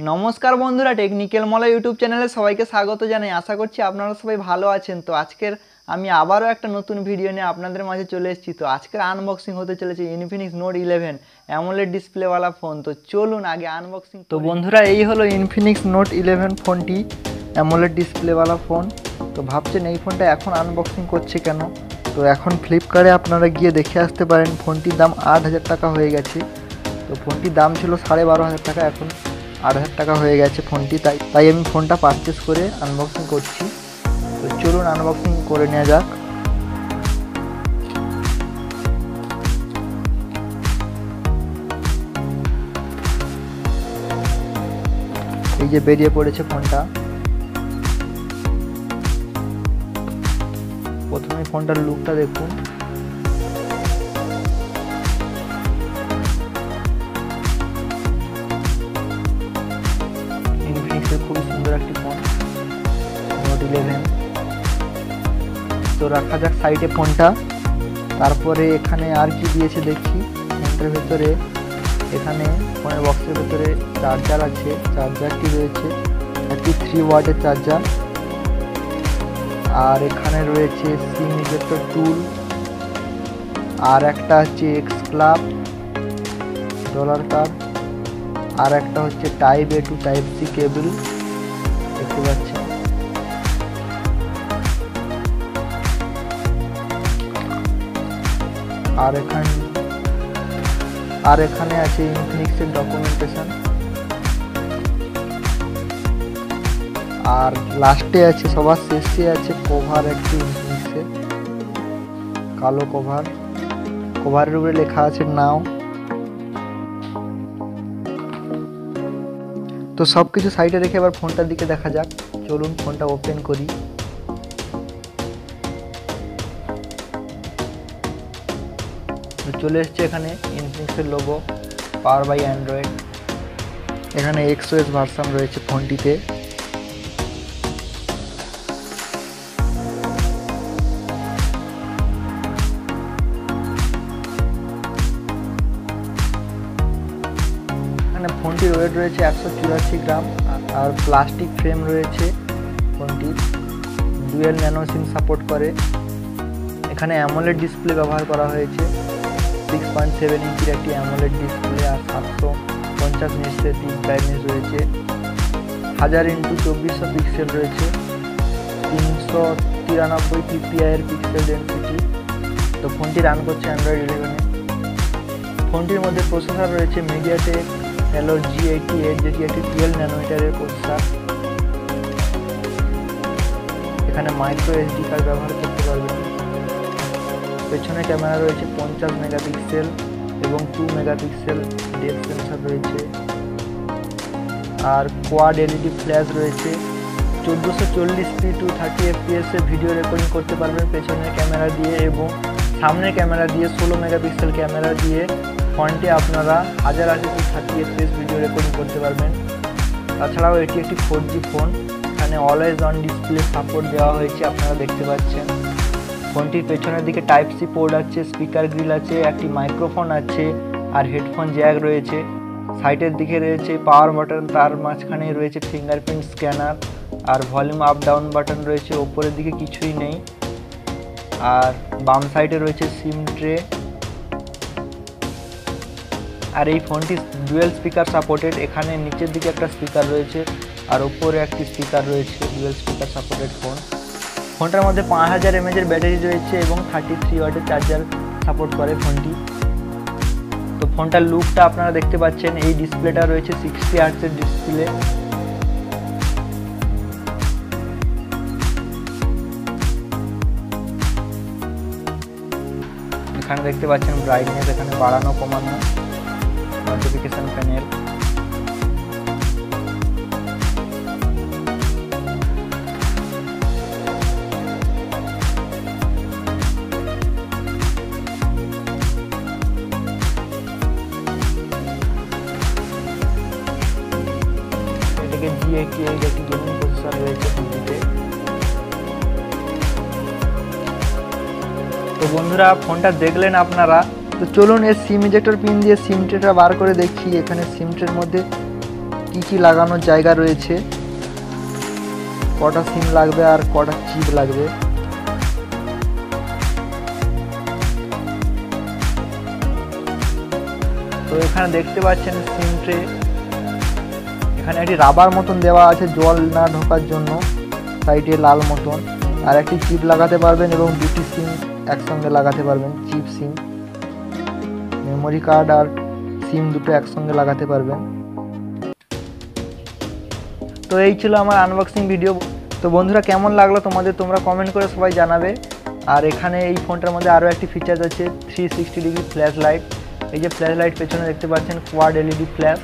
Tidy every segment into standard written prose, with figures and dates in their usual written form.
নমস্কার বন্ধুরা, টেকনিক্যাল মলা ইউটিউব চ্যানেলে সবাইকে স্বাগত জানাই। আশা করছি আপনারা সবাই ভালো আছেন। তো আজকের আমি আবারও একটা নতুন ভিডিও নিয়ে আপনাদের মাঝে চলে এসেছি। তো আজকের আনবক্সিং হতে চলেছে ইনফিনিক্স নোট 11 অ্যামোলেড ডিসপ্লেওয়ালা ফোন। তো চলুন আগে আনবক্সিং। তো বন্ধুরা, এই হলো ইনফিনিক্স নোট 11 ফোনটি, অ্যামোলেড ডিসপ্লেওয়ালা ফোন। তো ভাবছেন এই ফোনটা এখন আনবক্সিং করছে কেন? তো এখন ফ্লিপকার্টে আপনারা গিয়ে দেখে আসতে পারেন। ফোনটির দাম 8,000 টাকা হয়ে গেছে। তো ফোনটির দাম ছিল 12,500 টাকা, এখন 8,000 টাকা হয়ে গেছে ফোনটি। তাই আমি ফোনটা পারচেস করে আনবক্সিং করছি। তো চলুন আনবক্সিং করে নেওয়া যাক। এই যে বেরিয়ে পড়েছে ফোনটা। প্রথমে ফোনটার লুকটা দেখুন। ইনফিনিক্সের খুবই সুন্দর একটি ফোন নোট 11। তো রাখা যাক সাইডে ফোনটা। তারপরে এখানে আর কি দিয়েছে দেখি। ফোনটার ভেতরে এখানে ফোনের বক্সের ভেতরে চার্জার আছে, চার্জারটি রয়েছে একটি 3 ওয়াটের চার্জার। আর এখানে রয়েছে সিম ইজেক্টর টুল, আর একটা হচ্ছে এক্স ক্লাব ডলার কার্ড, আর একটা হচ্ছে type A to type C cable দেখতে পাচ্ছেন। আর এখানে আছে ইনফিনিক্সের ডকুমেন্টেশন। আর লাস্টে আছে, সবার শেষে আছে কভার, একটি ইনফিনিক্সের কালো কভার। কভারের উপরে লেখা আছে নাও। তো সব কিছু সাইডে রেখে এবার ফোনটার দিকে দেখা যাক। চলুন ফোনটা ওপেন করি। চলে এসছে এখানে ইনফিনিক্সের লোগো, পাওয়ার বাই অ্যান্ড্রয়েড। এখানে XOS ভার্সন রয়েছে ফোনটিতে। এখানে ফোনটির ওয়েট রয়েছে 184 গ্রাম। আর প্লাস্টিক ফ্রেম রয়েছে ফোনটির। ডুয়েল ন্যানো সিম সাপোর্ট করে। এখানে অ্যামোলেড ডিসপ্লে ব্যবহার করা হয়েছে। 6.7 ইঞ্চির একটি অ্যামোলেড ডিসপ্লে। আর 750 নিটসের পিক ব্রাইটনেস রয়েছে। 1000x2400 পিক্সেল রয়েছে। 393 ppi এর পিক্সেল ডেন্সিটি। তো ফোনটি রান করছে অ্যান্ড্রয়েড 11-এ। ফোনটির মধ্যে প্রসেসর রয়েছে মিডিয়াটেক Helio G88, যেটি একটি 12 ন্যানোমিটারের প্রসেসর। এখানে মাইক্রো SD কার্ড ব্যবহার করতে পারবেন। পেছনে ক্যামেরা রয়েছে 50 মেগাপিক্সেল এবং 2 মেগাপিক্সেল ডেপথ সেন্সর রয়েছে। আর কোয়াড LED ফ্ল্যাশ রয়েছে। 1440p টু 30 fps এ ভিডিও রেকর্ডিং করতে পারবেন পেছনের ক্যামেরা দিয়ে, এবং সামনের ক্যামেরা দিয়ে 16 মেগাপিক্সেল ক্যামেরা দিয়ে ফোনটি আপনারা 1080p 30 fps ভিডিও রেকর্ডিং করতে পারবেন। তাছাড়াও এটি একটি 4G ফোন। এখানে অলওয়েজ অন ডিসপ্লে সাপোর্ট দেওয়া হয়েছে, আপনারা দেখতে পাচ্ছেন। ফোনটির পেছনের দিকে টাইপ C পোর্ট আছে, স্পিকার গ্রিল আছে, একটি মাইক্রোফোন আছে, আর হেডফোন জ্যাক রয়েছে। সাইডের দিকে রয়েছে পাওয়ার বাটন, তার মাঝখানে রয়েছে ফিঙ্গারপ্রিন্ট স্ক্যানার, আর ভলিউম আপ ডাউন বাটন রয়েছে। ওপরের দিকে কিছুই নেই। আর বাম সাইডে রয়েছে সিম ট্রে। আর এই ফোনটি ডুয়েল স্পিকার সাপোর্টেড। এখানে নিচের দিকে একটা স্পিকার রয়েছে, আর উপরে একটি স্পিকার রয়েছে। Dual speaker supported phone. ফোনটার মধ্যে 5000 mAh এর ব্যাটারি রয়েছে এবং 33 ওয়াটের চার্জার সাপোর্ট করে ফোনটি। তো ফোনটার লুকটা আপনারা দেখতে পাচ্ছেন। এই ডিসপ্লেটা রয়েছে 60 Hz এর ডিসপ্লে। এখানে দেখতে পাচ্ছেন ব্রাইটনেস, এখানে বাড়ানো কমানো, নোটিফিকেশন প্যানেল। এটাকে G88 একটি গেমিং প্রসেসর রয়েছে ফোনটিতে। তো বন্ধুরা, ফোনটা দেখলেন আপনারা। তো চলুন এর সিম ইজেক্টর পিন দিয়ে সিম ট্রেটা বার করে দেখি। এখানে সিম ট্রের মধ্যে কি কি লাগানোর জায়গা রয়েছে, কটা সিম লাগবে আর কটা চিপ লাগবে। তো এখানে দেখতে পাচ্ছেন সিম ট্রে, এখানে একটি রাবার মতন দেওয়া আছে জল না ঢোকার জন্য, সাইডে লাল মতন, আর একটি চিপ লাগাতে পারবেন এবং দুটি সিম একসঙ্গে লাগাতে পারবেন। চিপ সিম, মেমোরি কার্ড আর সিম দুটো একসঙ্গে লাগাতে পারবেন। তো এই ছিল আমার আনবক্সিং ভিডিও। তো বন্ধুরা কেমন লাগলো তোমাদের, তোমরা কমেন্ট করে সবাই জানাবে। আর এখানে এই ফোনটার মধ্যে আরও একটি ফিচার আছে 360 ডিগ্রি ফ্ল্যাশ লাইট। এই যে ফ্ল্যাশ লাইট পেছনে দেখতে পাচ্ছেন কোয়াড এলইডি ফ্ল্যাশ,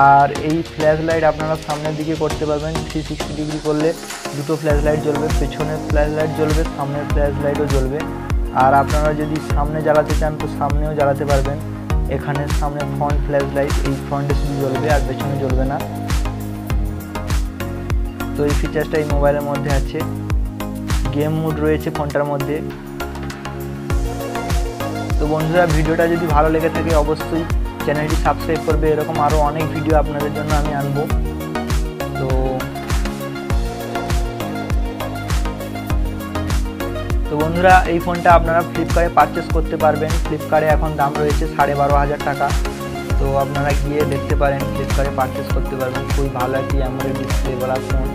আর এই ফ্ল্যাশ লাইট আপনারা সামনের দিকে করতে পারবেন। 360 ডিগ্রি করলে দুটো ফ্ল্যাশ লাইট জ্বলবে, পেছনের ফ্ল্যাশ লাইট জ্বলবে, সামনের ফ্ল্যাশ লাইটও জ্বলবে। আর আপনারা যদি সামনে জ্বালাতে চান তো সামনেও জ্বালাতে পারবেন। এখানে সামনে ফ্রন্ট ফ্ল্যাশ লাইট, এই ফ্রন্টে শুধু জ্বলবে আর পেছনে জ্বলবে না। তো এই ফিচার্সটা এই মোবাইলের মধ্যে আছে। গেম মুড রয়েছে ফোনটার মধ্যে। তো বন্ধুরা ভিডিওটা যদি ভালো লেগে থাকে অবশ্যই চ্যানেলটি সাবস্ক্রাইব করবে, এরকম আরও অনেক ভিডিও আপনাদের জন্য আমি আনবো। তো বন্ধুরা এই ফোনটা আপনারা ফ্লিপকার্টে পারচেস করতে পারবেন। ফ্লিপকার্টে এখন দাম রয়েছে 12,500 টাকা। তো আপনারা গিয়ে দেখতে পারেন, ফ্লিপকার্টে পারচেস করতে পারবেন। খুবই ভালো একটি অ্যামোলেড ডিসপ্লেওয়ালা ফোন।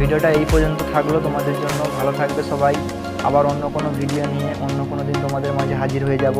ভিডিওটা এই পর্যন্ত থাকলো তোমাদের জন্য। ভালো থাকবে সবাই। আবার অন্য কোনো ভিডিও নিয়ে অন্য কোনো দিন তোমাদের মাঝে হাজির হয়ে যাব।